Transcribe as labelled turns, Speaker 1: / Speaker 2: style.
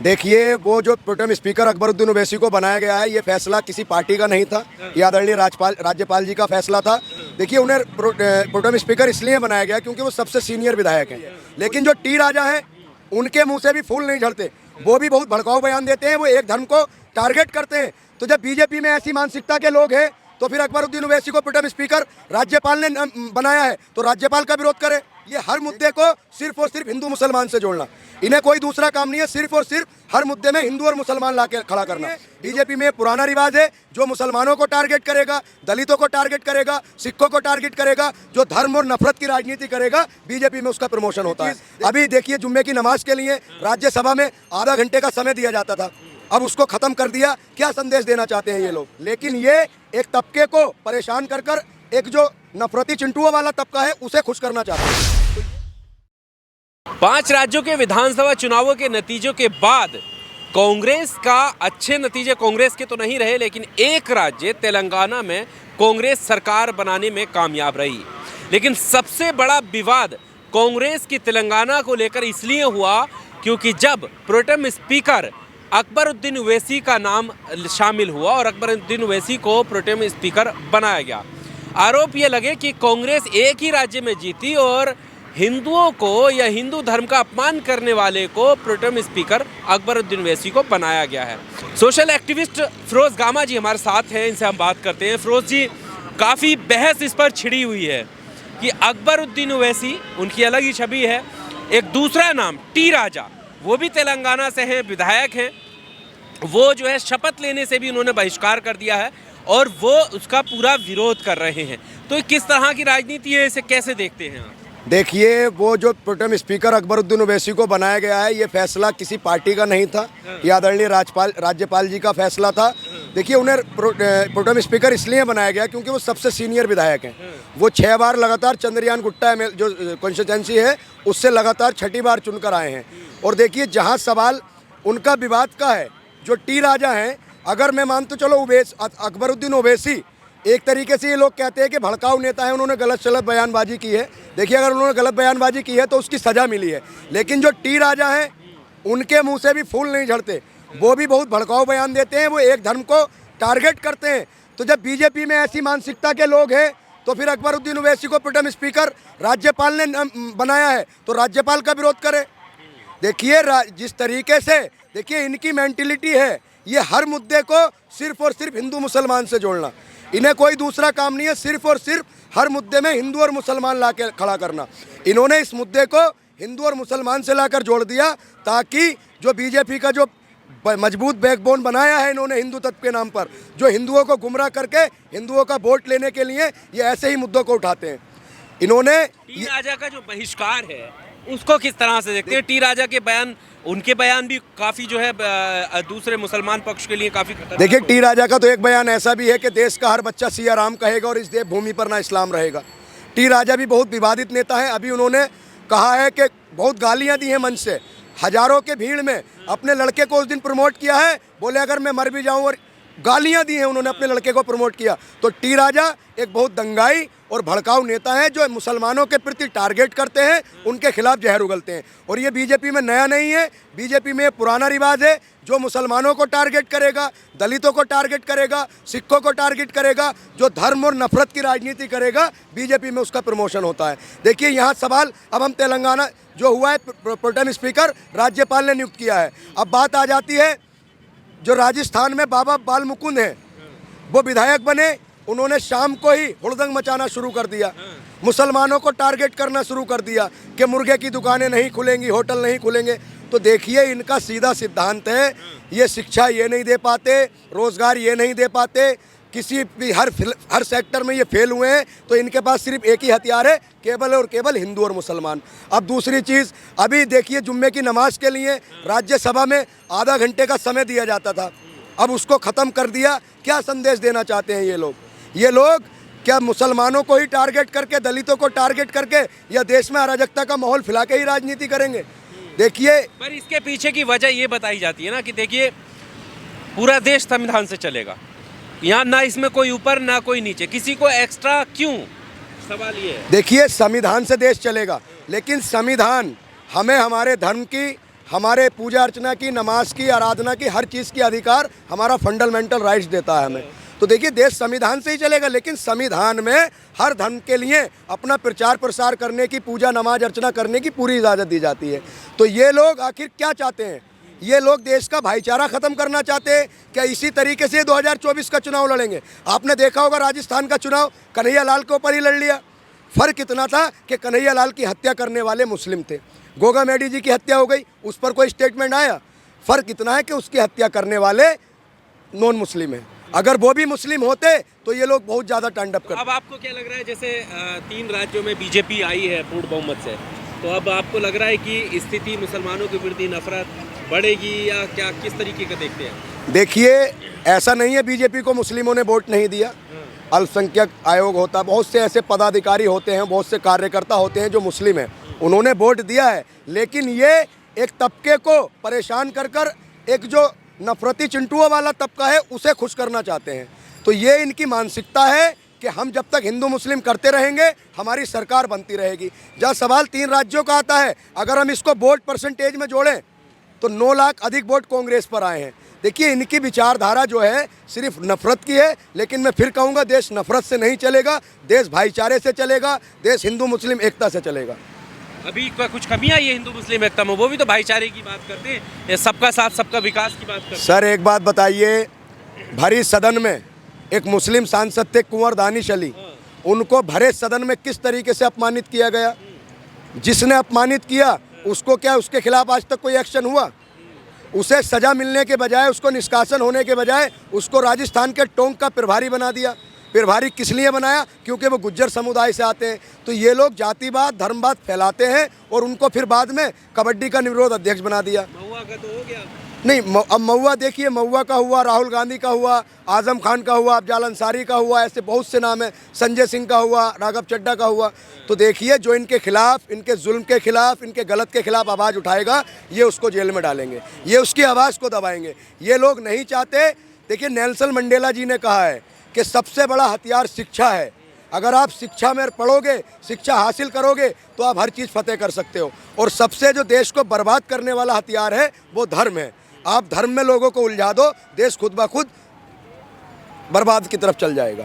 Speaker 1: देखिए, वो जो प्रोटेम स्पीकर अकबरुद्दीन ओवैसी को बनाया गया है, ये फैसला किसी पार्टी का नहीं था, ये आदरणीय राज्यपाल जी का फैसला था। देखिए, उन्हें प्रोटेम स्पीकर इसलिए बनाया गया क्योंकि वो सबसे सीनियर विधायक हैं। लेकिन जो टी राजा हैं, उनके मुंह से भी फूल नहीं झड़ते। वो भी बहुत भड़काऊ बयान देते हैं, वो एक धर्म को टारगेट करते हैं। तो जब बीजेपी में ऐसी मानसिकता के लोग हैं, तो फिर अकबरुद्दीन ओवैसी को प्रोटेम स्पीकर राज्यपाल ने बनाया है, तो राज्यपाल का विरोध करे। ये हर मुद्दे को सिर्फ और सिर्फ हिंदू मुसलमान से जोड़ना, इन्हें कोई दूसरा काम नहीं है। सिर्फ और सिर्फ हर मुद्दे में हिंदू और मुसलमान लाके खड़ा करना। बीजेपी में पुराना रिवाज है, जो मुसलमानों को टारगेट करेगा, दलितों को टारगेट करेगा, सिखों को टारगेट करेगा, जो धर्म और नफरत की राजनीति करेगा, बीजेपी में उसका प्रमोशन होता है। अभी देखिए, जुम्मे की नमाज के लिए राज्यसभा में आधा घंटे का समय दिया जाता था, अब उसको खत्म कर दिया। क्या संदेश देना चाहते हैं ये लोग? लेकिन ये एक तबके को परेशान कर कर एक जो नफरती चिंटुओं वाला तबका है, उसे खुश करना चाहते हैं।
Speaker 2: 5 राज्यों के विधानसभा चुनावों के नतीजों के बाद कांग्रेस का अच्छे नतीजे कांग्रेस के तो नहीं रहे, लेकिन एक राज्य तेलंगाना में कांग्रेस सरकार बनाने में कामयाब रही। लेकिन सबसे बड़ा विवाद कांग्रेस की तेलंगाना को लेकर इसलिए हुआ क्योंकि जब प्रोटेम स्पीकर अकबरुद्दीन ओवैसी का नाम शामिल हुआ और अकबरुद्दीन ओवैसी को प्रोटेम स्पीकर बनाया गया, आरोप ये लगे कि कांग्रेस एक ही राज्य में जीती और हिंदुओं को या हिंदू धर्म का अपमान करने वाले को प्रोटेम स्पीकर अकबरुद्दीन ओवैसी को बनाया गया है। सोशल एक्टिविस्ट फिरोज गामा जी हमारे साथ हैं, इनसे हम बात करते हैं। फिरोज जी, काफ़ी बहस इस पर छिड़ी हुई है कि अकबरुद्दीन ओवैसी, उनकी अलग ही छवि है, एक दूसरा नाम टी राजा, वो भी तेलंगाना से हैं, विधायक हैं, वो जो है शपथ लेने से भी उन्होंने बहिष्कार कर दिया है और वो उसका पूरा विरोध कर रहे हैं। तो किस तरह की राजनीति है, इसे कैसे देखते हैं आप?
Speaker 1: देखिए, वो जो प्रोटेम स्पीकर अकबरुद्दीन ओवैसी को बनाया गया है, ये फैसला किसी पार्टी का नहीं था, ये आदरणीय राज्यपाल जी का फैसला था। देखिए, उन्हें प्रोटेम स्पीकर इसलिए बनाया गया क्योंकि वो सबसे सीनियर विधायक हैं। वो 6 बार लगातार चंद्रयान गुट्टा जो कॉन्स्टिट्यूंसी है, उससे लगातार 6ठी बार चुनकर आए हैं। और देखिए, जहाँ सवाल उनका विवाद का है, जो टी राजा हैं, अगर मैं मानता चलो अकबरुद्दीन ओवैसी एक तरीके से ये लोग कहते हैं कि भड़काऊ नेता है, उन्होंने गलत सलत बयानबाजी की है। देखिए, अगर उन्होंने गलत बयानबाजी की है तो उसकी सज़ा मिली है। लेकिन जो टी राजा हैं, उनके मुंह से भी फूल नहीं झड़ते। वो भी बहुत भड़काऊ बयान देते हैं, वो एक धर्म को टारगेट करते हैं। तो जब बीजेपी में ऐसी मानसिकता के लोग हैं, तो फिर अकबरुद्दीन ओवैसी को प्रोटेम स्पीकर राज्यपाल ने बनाया है, तो राज्यपाल का विरोध करे। देखिए, जिस तरीके से देखिए इनकी मेंटिलिटी है, ये हर मुद्दे को सिर्फ और सिर्फ हिंदू मुसलमान से जोड़ना, इन्हें कोई दूसरा काम नहीं है। सिर्फ और सिर्फ हर मुद्दे में हिंदू और मुसलमान लाके खड़ा करना। इन्होंने इस मुद्दे को हिंदू और मुसलमान से लाकर जोड़ दिया, ताकि जो बीजेपी का जो मजबूत बैकबोन बनाया है इन्होंने हिंदू तत्व के नाम पर, जो हिंदुओं को गुमराह करके हिंदुओं का वोट लेने के लिए ये ऐसे ही मुद्दों को उठाते हैं। इन्होंने
Speaker 2: टी राजा का जो बहिष्कार है उसको किस तरह से देखते हैं? टी राजा के बयान, उनके बयान भी काफ़ी जो है दूसरे मुसलमान पक्ष के लिए काफ़ी खतरनाक।
Speaker 1: देखिए, टी राजा का तो एक बयान ऐसा भी है कि देश का हर बच्चा सिया राम कहेगा और इस देव भूमि पर ना इस्लाम रहेगा। टी राजा भी बहुत विवादित नेता है। अभी उन्होंने कहा है कि बहुत गालियां दी हैं मंच से, हजारों के भीड़ में अपने लड़के को उस दिन प्रमोट किया है, बोले अगर मैं मर भी जाऊँ, और गालियां दी हैं उन्होंने, अपने लड़के को प्रमोट किया। तो टी राजा एक बहुत दंगाई और भड़काऊ नेता है, जो मुसलमानों के प्रति टारगेट करते हैं, उनके खिलाफ जहर उगलते हैं। और ये बीजेपी में नया नहीं है, बीजेपी में पुराना रिवाज है, जो मुसलमानों को टारगेट करेगा, दलितों को टारगेट करेगा, सिखों को टारगेट करेगा, जो धर्म और नफरत की राजनीति करेगा, बीजेपी में उसका प्रमोशन होता है। देखिए, यहाँ सवाल, अब हम तेलंगाना जो हुआ है, प्रोटेम स्पीकर राज्यपाल ने नियुक्त किया है। अब बात आ जाती है, जो राजस्थान में बाबा बाल मुकुंद हैं, वो विधायक बने, उन्होंने शाम को ही हुड़दंग मचाना शुरू कर दिया, मुसलमानों को टारगेट करना शुरू कर दिया कि मुर्गे की दुकानें नहीं खुलेंगी, होटल नहीं खुलेंगे। तो देखिए, इनका सीधा सिद्धांत है, ये शिक्षा ये नहीं दे पाते, रोजगार ये नहीं दे पाते, किसी भी हर सेक्टर में ये फेल हुए हैं। तो इनके पास सिर्फ एक ही हथियार है, केवल और केवल हिंदू और मुसलमान। अब दूसरी चीज़, अभी देखिए, जुम्मे की नमाज के लिए राज्यसभा में आधा घंटे का समय दिया जाता था, अब उसको ख़त्म कर दिया। क्या संदेश देना चाहते हैं ये लोग? ये लोग क्या मुसलमानों को ही टारगेट करके, दलितों को टारगेट करके, या देश में अराजकता का माहौल फैला के ही राजनीति करेंगे? देखिए,
Speaker 2: पर इसके पीछे की वजह ये बताई जाती है ना कि देखिए, पूरा देश संविधान से चलेगा, यहाँ ना इसमें कोई ऊपर ना कोई नीचे, किसी को एक्स्ट्रा क्यों? सवाल ये है।
Speaker 1: देखिए, संविधान से देश चलेगा, लेकिन संविधान हमें हमारे धर्म की हमारे पूजा अर्चना की, नमाज की, आराधना की, हर चीज़ की अधिकार हमारा फंडामेंटल राइट्स देता है हमें। तो देखिए देश संविधान से ही चलेगा, लेकिन संविधान में हर धर्म के लिए अपना प्रचार प्रसार करने की, पूजा नमाज अर्चना करने की पूरी इजाज़त दी जाती है। तो ये लोग आखिर क्या चाहते हैं? ये लोग देश का भाईचारा ख़त्म करना चाहते हैं क्या? इसी तरीके से 2024 का चुनाव लड़ेंगे? आपने देखा होगा राजस्थान का चुनाव कन्हैया लाल के ऊपर ही लड़ लिया। फ़र्क इतना था कि कन्हैया लाल की हत्या करने वाले मुस्लिम थे, गोगा मेडी जी की हत्या हो गई, उस पर कोई स्टेटमेंट आया? फ़र्क इतना है कि उसकी हत्या करने वाले नॉन मुस्लिम हैं। अगर वो भी मुस्लिम होते तो ये लोग बहुत ज़्यादा टांडप करते।
Speaker 2: अब आपको क्या लग रहा है, जैसे 3 राज्यों में बीजेपी आई है पूर्ण बहुमत से, तो अब आपको लग रहा है कि स्थिति मुसलमानों के प्रति नफरत बढ़ेगी या क्या, किस तरीके का देखते हैं?
Speaker 1: देखिए ऐसा नहीं है बीजेपी को मुस्लिमों ने वोट नहीं दिया। अल्पसंख्यक आयोग होता, बहुत से ऐसे पदाधिकारी होते हैं, बहुत से कार्यकर्ता होते हैं जो मुस्लिम हैं, उन्होंने वोट दिया है। लेकिन ये एक तबके को परेशान कर कर एक जो नफरती चिंटुओं वाला तबका है उसे खुश करना चाहते हैं। तो ये इनकी मानसिकता है कि हम जब तक हिंदू मुस्लिम करते रहेंगे हमारी सरकार बनती रहेगी। जहाँ सवाल 3 राज्यों का आता है, अगर हम इसको वोट परसेंटेज में जोड़ें तो 9 लाख अधिक वोट कांग्रेस पर आए हैं। देखिए इनकी विचारधारा जो है सिर्फ नफरत की है, लेकिन मैं फिर कहूँगा देश नफरत से नहीं चलेगा, देश भाईचारे से चलेगा, देश हिंदू मुस्लिम एकता से चलेगा।
Speaker 2: अभी कुछ कमी आई है हिंदू मुस्लिम एकता में? वो भी तो भाईचारे की बात करते हैं, ये सबका साथ सबका विकास की बात करते हैं।
Speaker 1: सर एक बात बताइए, भरी सदन में एक मुस्लिम सांसद थे कुंवर दानिश अली, उनको भरे सदन में किस तरीके से अपमानित किया गया? जिसने अपमानित किया उसको क्या, उसके खिलाफ आज तक कोई एक्शन हुआ? उसे सज़ा मिलने के बजाय, उसको निष्कासन होने के बजाय उसको राजस्थान के टोंक का प्रभारी बना दिया। प्रभारी किस लिए बनाया? क्योंकि वो गुज्जर समुदाय से आते हैं। तो ये लोग जातिवाद धर्मवाद फैलाते हैं और उनको फिर बाद में कबड्डी का निरोध अध्यक्ष बना दिया।
Speaker 2: महुआ का तो हो गया
Speaker 1: नहीं, अब महुआ देखिए, महुआ का हुआ, राहुल गांधी का हुआ, आजम खान का हुआ, अफजाल अंसारी का हुआ, ऐसे बहुत से नाम हैं, संजय सिंह का हुआ, राघव चड्ढा का हुआ। तो देखिए जो इनके खिलाफ, इनके जुल्म के खिलाफ, इनके गलत के खिलाफ आवाज़ उठाएगा ये उसको जेल में डालेंगे, ये उसकी आवाज़ को दबाएंगे। ये लोग नहीं चाहते। देखिए नेल्सन मंडेला जी ने कहा है कि सबसे बड़ा हथियार शिक्षा है। अगर आप शिक्षा में पढ़ोगे, शिक्षा हासिल करोगे तो आप हर चीज़ फतेह कर सकते हो। और सबसे जो देश को बर्बाद करने वाला हथियार है वो धर्म है। आप धर्म में लोगों को उलझा दो, देश खुद ब खुद बर्बाद की तरफ चल जाएगा।